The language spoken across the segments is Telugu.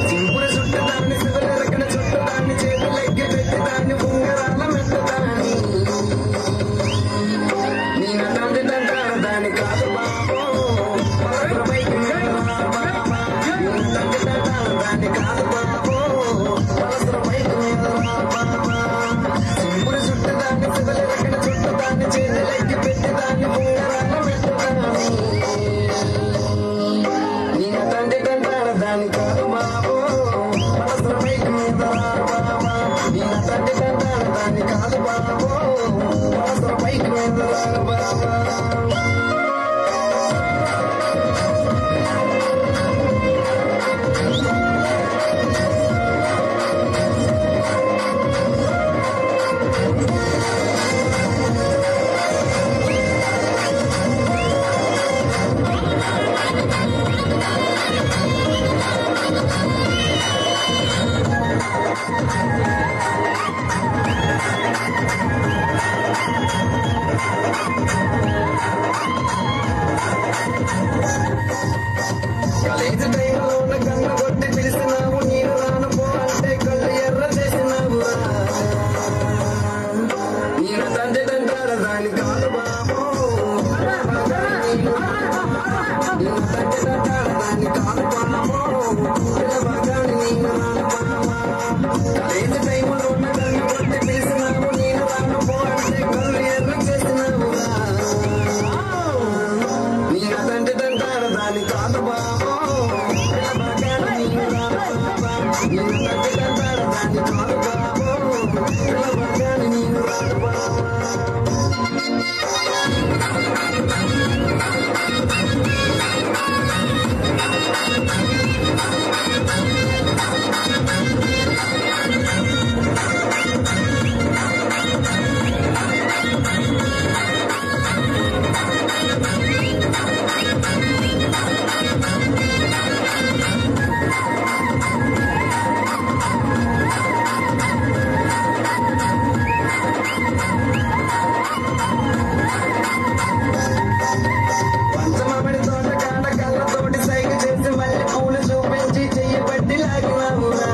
సింపుడు చుట్టదాన్ని శివలెరకన చుట్టదాన్ని చేతులెక్కి పెట్టేదాన్ని ఉంగరాల మెట్టదాన్ని నేను తండ్రి తంటాను దాన్ని కాదు బాబో పైకి తండ్రి తంటాను దాన్ని కాదు బాబో పైకి సింపుడు చుట్టదాన్ని శివలెరకన చుట్టదాన్ని చేతులెక్కి పెట్టేదాన్ని ఉంగరాల మెట్టదాన్ని నేను తండ్రి తంటాను దాన్ని కాదు బాబో పైకి నేను తండ్రి తంటాను దాన్ని కాదు బాబో పైకి బాబా కాలేజీ టైంలోన కన్ను కొట్టి పిలిచినావు నేను రాను పో అంటే కళ్ళు ఎర్ర చేసినావు నేను తండ్రి తంటాడు దాని కాదు బాబో నేను తండ్రి తంటాడు దాన్ని కాదు బాబో కాలేజీ టైంలోన కన్ను కొట్టి పిలిచినావు నేను రాను పో అంటే కళ్ళు ఎర్ర చేసినావు నేను తండ్రి తంటాడు దాన్ని కాదు బాబో నేను తండ్రి తంటాడు దాన్ని కాదు బాబో నేను రాడు బాబా పంచమామిడి తోట కాడ కళ్ళతోటి సైగ చేసి మళ్ళీ పూలు చూపించి చెయ్యబట్టి లాగినావురా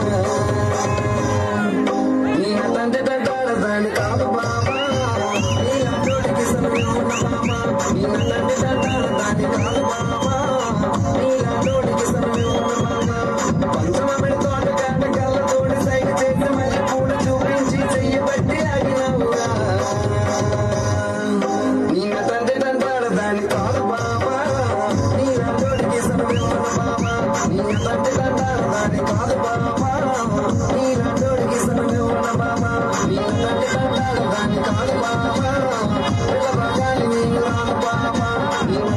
నేను తండ్రి తంటాడు దాన్ని కాదు బాబా నీ అడ్డోడికి సమయం బాబా నేను తండ్రి తంటాడు దాన్ని కాదు బాబా నీ అడ్డోడికి సమయం బాబా పంచమామిడి తోట కాడ కళ్ళతోటి సైగ చేసి మళ్ళీ పూలు చూపించి చెయ్యబట్టి లాగినావురా నేను తండ్రి తంటాడు దాన్ని కాదు బాబా నీ అడ్డోడికి సమయం బాబా నేను తండ్రి తంటాడు దాన్ని కాదు బాబా నీ అడ్డోడికి సమయం బాబా నేను తండ్రి తంటాడు దాన్ని కాదు బాబా పిల్లగాని నేను రాను బాబా నేను